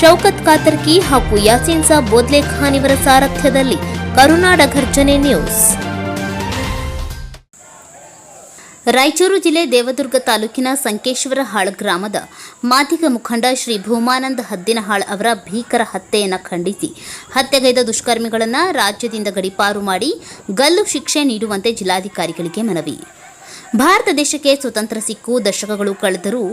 ಶೌಕತ್ ಕಾತರ್ಕಿ ಹಾಗೂ ಯಾಸೀನ್ ಸಾಬ್ ಬೋದ್ಲೆ ಖಾನ್ ಇವರ ಸಾರಥ್ಯದಲ್ಲಿ ಕರುನಾಡ ಘರ್ಜನೆ ನ್ಯೂಸ್. ರಾಯಚೂರು ಜಿಲ್ಲೆ ದೇವದುರ್ಗ ತಾಲೂಕಿನ ಸಂಕೇಶ್ವರಹಾಳ್ ಗ್ರಾಮದ ಮಾದಿಗ ಮುಖಂಡ ಶ್ರೀ ಭೂಮಾನಂದ ಹದ್ದಿನಹಾಳ್ ಅವರ ಭೀಕರ ಹತ್ಯೆಯನ್ನು ಖಂಡಿಸಿ ಹತ್ಯೆಗೈದ ದುಷ್ಕರ್ಮಿಗಳನ್ನು ರಾಜ್ಯದಿಂದ ಗಡೀಪಾರು ಮಾಡಿ ಗಲ್ಲು ಶಿಕ್ಷೆ ನೀಡುವಂತೆ ಜಿಲ್ಲಾಧಿಕಾರಿಗಳಿಗೆ ಮನವಿ. ಭಾರತ ದೇಶಕ್ಕೆ ಸ್ವತಂತ್ರ ಸಿಕ್ಕು ದಶಕಗಳು ಕಳೆದರೂ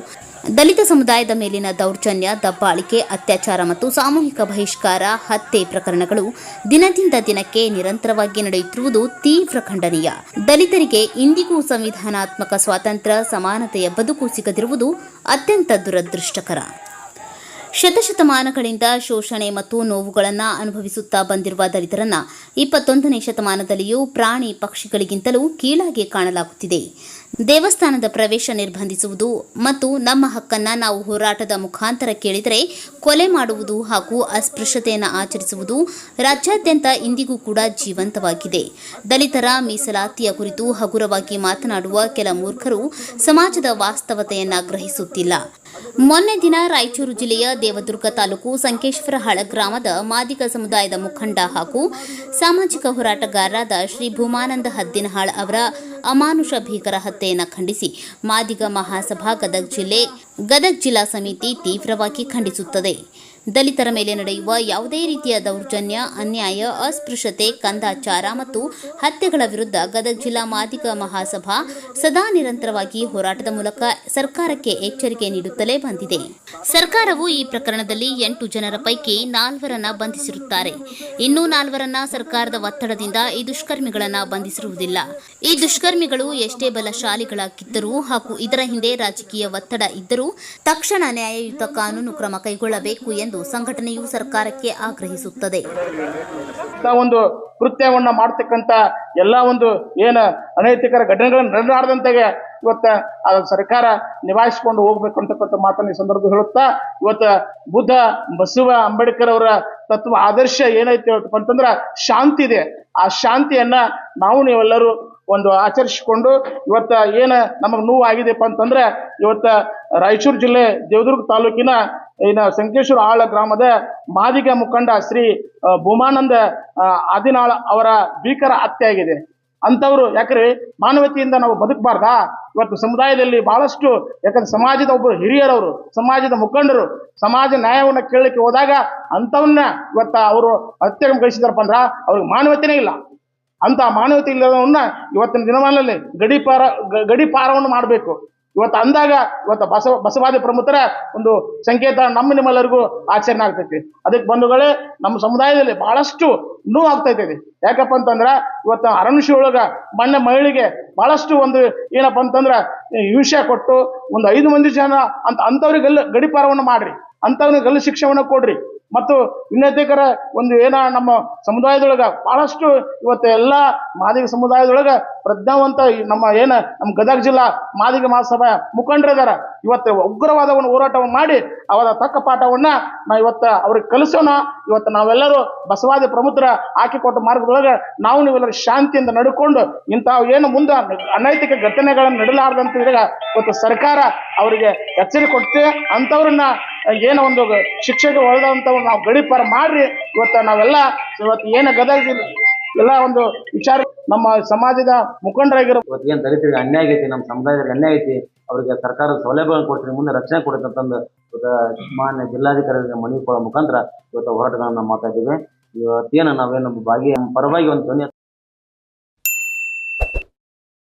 ದಲಿತ ಸಮುದಾಯದ ಮೇಲಿನ ದೌರ್ಜನ್ಯ, ದಬ್ಬಾಳಿಕೆ, ಅತ್ಯಾಚಾರ ಮತ್ತು ಸಾಮೂಹಿಕ ಬಹಿಷ್ಕಾರ, ಹತ್ಯೆ ಪ್ರಕರಣಗಳು ದಿನದಿಂದ ದಿನಕ್ಕೆ ನಿರಂತರವಾಗಿ ನಡೆಯುತ್ತಿರುವುದು ತೀವ್ರ ಖಂಡನೀಯ. ದಲಿತರಿಗೆ ಇಂದಿಗೂ ಸಂವಿಧಾನಾತ್ಮಕ ಸ್ವಾತಂತ್ರ್ಯ, ಸಮಾನತೆಯ ಬದುಕು ಸಿಗದಿರುವುದು ಅತ್ಯಂತ ದುರದೃಷ್ಟಕರ. ಶತಶತಮಾನಗಳಿಂದ ಶೋಷಣೆ ಮತ್ತು ನೋವುಗಳನ್ನು ಅನುಭವಿಸುತ್ತಾ ಬಂದಿರುವ ದಲಿತರನ್ನ 21ನೇ ಶತಮಾನದಲ್ಲಿಯೂ ಪ್ರಾಣಿ ಪಕ್ಷಿಗಳಿಗಿಂತಲೂ ಕೀಳಾಗಿ ಕಾಣಲಾಗುತ್ತಿದೆ. ದೇವಸ್ಥಾನದ ಪ್ರವೇಶ ನಿರ್ಬಂಧಿಸುವುದು ಮತ್ತು ನಮ್ಮ ಹಕ್ಕನ್ನು ನಾವು ಹೋರಾಟದ ಮುಖಾಂತರ ಕೇಳಿದರೆ ಕೊಲೆ ಮಾಡುವುದು ಹಾಗೂ ಅಸ್ಪೃಶ್ಯತೆಯನ್ನು ಆಚರಿಸುವುದು ರಾಜ್ಯಾದ್ಯಂತ ಇಂದಿಗೂ ಕೂಡ ಜೀವಂತವಾಗಿದೆ. ದಲಿತರ ಮೀಸಲಾತಿಯ ಕುರಿತು ಹಗುರವಾಗಿ ಮಾತನಾಡುವ ಕೆಲ ಮೂರ್ಖರು ಸಮಾಜದ ವಾಸ್ತವತೆಯನ್ನು ಗ್ರಹಿಸುತ್ತಿಲ್ಲ. ಮೊನ್ನೆ ದಿನ ರಾಯಚೂರು ಜಿಲ್ಲೆಯ ದೇವದುರ್ಗ ತಾಲೂಕು ಸಂಕೇಶ್ವರಹಾಳ ಗ್ರಾಮದ ಮಾದಿಗ ಸಮುದಾಯದ ಮುಖಂಡ ಹಾಗೂ ಸಾಮಾಜಿಕ ಹೋರಾಟಗಾರರಾದ ಶ್ರೀ ಭೂಮಾನಂದ ಹದ್ದಿನಹಾಳ್ ಅವರ ಅಮಾನುಷ ಭೀಕರ ಹತ್ಯೆಯನ್ನು ಖಂಡಿಸಿ ಮಾದಿಗ ಮಹಾಸಭಾ ಗದಗ ಜಿಲ್ಲಾ ಸಮಿತಿ ತೀವ್ರವಾಗಿ ಖಂಡಿಸುತ್ತದೆ. ದಲಿತರ ಮೇಲೆ ನಡೆಯುವ ಯಾವುದೇ ರೀತಿಯ ದೌರ್ಜನ್ಯ, ಅನ್ಯಾಯ, ಅಸ್ಪೃಶ್ಯತೆ, ಕಂದಾಚಾರ ಮತ್ತು ಹತ್ಯೆಗಳ ವಿರುದ್ಧ ಗದಗ ಜಿಲ್ಲಾ ಮಾದಿಗ ಮಹಾಸಭಾ ಸದಾ ನಿರಂತರವಾಗಿ ಹೋರಾಟದ ಮೂಲಕ ಸರ್ಕಾರಕ್ಕೆ ಎಚ್ಚರಿಕೆ ನೀಡುತ್ತಲೇ ಬಂದಿದೆ. ಸರ್ಕಾರವು ಈ ಪ್ರಕರಣದಲ್ಲಿ 8 ಜನರ ಪೈಕಿ 4ರನ್ನ ಬಂಧಿಸಿರುತ್ತಾರೆ. ಇನ್ನೂ 4ರನ್ನ ಸರ್ಕಾರದ ಒತ್ತಡದಿಂದ ಈ ದುಷ್ಕರ್ಮಿಗಳನ್ನು ಬಂಧಿಸಿರುವುದಿಲ್ಲ. ಈ ದುಷ್ಕರ್ಮಿಗಳು ಎಷ್ಟೇ ಬಲಶಾಲಿಗಳಾಗಿದ್ದರೂ ಹಾಗೂ ಇದರ ಹಿಂದೆ ರಾಜಕೀಯ ಒತ್ತಡ ಇದ್ದರೂ ತಕ್ಷಣ ನ್ಯಾಯಯುತ ಕಾನೂನು ಕ್ರಮ ಕೈಗೊಳ್ಳಬೇಕು ಎಂದು ಸಂಘಟನೆಯು ಸರ್ಕಾರಕ್ಕೆ ಆಗ್ರಹಿಸುತ್ತದೆ. ಒಂದು ಕೃತ್ಯವನ್ನ ಮಾಡತಕ್ಕಂತ ಎಲ್ಲ ಒಂದು ಏನು ಅನೈತಿಕರ ಘಟನೆಗಳನ್ನು ನಡೆದಾಡದಂತೆಗೆ ಇವತ್ತ ಸರ್ಕಾರ ನಿಭಾಯಿಸಿಕೊಂಡು ಹೋಗ್ಬೇಕು ಅಂತಕ್ಕಂಥ ಮಾತನ್ನು ಈ ಸಂದರ್ಭ ಹೇಳುತ್ತಾ, ಇವತ್ತು ಬುದ್ಧ ಬಸವ ಅಂಬೇಡ್ಕರ್ ಅವರ ತತ್ವ ಆದರ್ಶ ಏನೈತೆ ಅಂತಂದ್ರೆ ಶಾಂತಿ ಇದೆ. ಆ ಶಾಂತಿಯನ್ನ ನೀವೆಲ್ಲರೂ ಒಂದು ಆಚರಿಸಿಕೊಂಡು ಇವತ್ತ ಏನು ನಮಗೆ ನೋವು ಆಗಿದೆಪ್ಪ ಅಂತಂದ್ರೆ ಇವತ್ತ ರಾಯಚೂರು ಜಿಲ್ಲೆ ದೇವದುರ್ಗ ತಾಲೂಕಿನ ಸಂಕೇಶ್ವರಹಾಳ ಗ್ರಾಮದ ಮಾದಿಗ ಮುಖಂಡ ಶ್ರೀ ಭೂಮಾನಂದ ಹದ್ದಿನಹಾಳ್ ಅವರ ಭೀಕರ ಹತ್ಯೆ ಆಗಿದೆ. ಅಂತವ್ರು ಯಾಕ್ರೆ ಮಾನವತೆಯಿಂದ ನಾವು ಬದುಕಬಾರ್ದಾ? ಇವತ್ತು ಸಮುದಾಯದಲ್ಲಿ ಬಹಳಷ್ಟು, ಯಾಕಂದ್ರೆ ಸಮಾಜದ ಒಬ್ಬರು ಹಿರಿಯರವರು, ಸಮಾಜದ ಮುಖಂಡರು ಸಮಾಜ ನ್ಯಾಯವನ್ನು ಕೇಳಲಿಕ್ಕೆ ಹೋದಾಗ ಅಂಥವನ್ನ ಇವತ್ತ ಅವರು ಹತ್ಯೆಗೊಳಿಸಿದಾರಪ್ಪ ಅಂದ್ರ ಅವ್ರಿಗೆ ಮಾನವತೆನೇ ಇಲ್ಲ. ಅಂತ ಮಾನವತೆ ಇಲ್ಲದವನ್ನ ಇವತ್ತಿನ ದಿನಮಾನದಲ್ಲಿ ಗಡಿಪಾರವನ್ನು ಮಾಡಬೇಕು. ಇವತ್ತು ಅಂದಾಗ ಇವತ್ತು ಬಸವಾದಿ ಪ್ರಮುಖರ ಒಂದು ಸಂಕೇತ ನಿಮ್ಮೆಲ್ಲರಿಗೂ ಆಚರಣೆ ಆಗ್ತೈತಿ. ಅದಕ್ಕೆ ಬಂಧುಗಳೇ, ನಮ್ಮ ಸಮುದಾಯದಲ್ಲಿ ಬಹಳಷ್ಟು ನೋವು ಆಗ್ತೈತಿ. ಯಾಕಪ್ಪ ಅಂತಂದ್ರ ಇವತ್ತು ಅರಣ್ಯ ಒಳಗ ಮೊನ್ನೆ ಮಹಿಳೆಗೆ ಬಹಳಷ್ಟು ಒಂದು ಏನಪ್ಪ ಅಂತಂದ್ರ ಹಿಂಸೆ ಕೊಟ್ಟು ಒಂದು 5 ಮಂದಿ ಜನ ಅಂಥವ್ರಿಗೆ ಗಡಿಪಾರವನ್ನು ಮಾಡ್ರಿ, ಅಂಥವ್ರಿಗೆ ಗಲ್ಲು ಶಿಕ್ಷೆಯನ್ನು ಕೊಡ್ರಿ. ಮತ್ತು ಇನ್ನಿತರ ಒಂದು ನಮ್ಮ ಸಮುದಾಯದೊಳಗ ಬಹಳಷ್ಟು ಇವತ್ತು ಎಲ್ಲ ಮಾದಿಗ ಸಮುದಾಯದೊಳಗ ಪ್ರಜ್ಞಾವಂತ ನಮ್ಮ ಗದಗ ಜಿಲ್ಲಾ ಮಾದಿಗ ಮಹಾಸಭಾ ಮುಖಂಡರಿದಾರ. ಇವತ್ತು ಉಗ್ರವಾದ ಒಂದು ಹೋರಾಟವನ್ನು ಮಾಡಿ ಅವರ ತಕ್ಕ ಪಾಠವನ್ನ ಇವತ್ತು ಅವ್ರಿಗೆ ಕಲಿಸೋಣ. ಇವತ್ತು ನಾವೆಲ್ಲರೂ ಬಸವಾದಿ ಪ್ರಮುಖರ ಹಾಕಿಕೊಟ್ಟ ಮಾರ್ಗದೊಳಗ ನೀವೆಲ್ಲರೂ ಶಾಂತಿಯಿಂದ ನಡ್ಕೊಂಡು ಇಂತಹ ಮುಂದೆ ಅನೈತಿಕ ಘಟನೆಗಳನ್ನು ನಡೆಯಲಾರದಂತ ಇವತ್ತು ಸರ್ಕಾರ ಅವರಿಗೆ ಎಚ್ಚರಿಕೆ ಕೊಡ್ತೇವೆ. ಅಂಥವ್ರನ್ನ ಒಂದು ಶಿಕ್ಷೆಗೆ ಒಳದಂಥವ್ರು ನಾವು ಗಡೀಪಾರ ಮಾಡ್ರಿ. ಇವತ್ತು ನಾವೆಲ್ಲ ಇವತ್ತು ಗದಗ ಎಲ್ಲ ಒಂದು ವಿಚಾರ ನಮ್ಮ ಸಮಾಜದ ಮುಖಂಡರಾಗಿರೋ ಏನು ದಲಿತರಿಗೆ ಅನ್ಯಾಯ ಐತಿ, ನಮ್ಮ ಸಮುದಾಯದಲ್ಲಿ ಅನ್ಯಾಯ ಐತಿ, ಅವರಿಗೆ ಸರ್ಕಾರದ ಸೌಲಭ್ಯಗಳನ್ನು ಕೊಡ್ತೀನಿ, ಮುಂದೆ ರಕ್ಷಣೆ ಕೊಡುತ್ತೆ ಅಂತಂದು ಮಾನ್ಯ ಜಿಲ್ಲಾಧಿಕಾರಿಗಳಿಗೆ ಮನವಿ ಕೊಡೋ ಮುಖಾಂತರ ಇವತ್ತು ಹೋರಾಟಗಳನ್ನು ನಾವು ಮಾಡ್ತಾ ಇದ್ದೀವಿ. ಇವತ್ತೇನು ನಾವೇನು ಪರವಾಗಿ ಒಂದು ಧ್ವನಿ.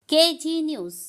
KG news.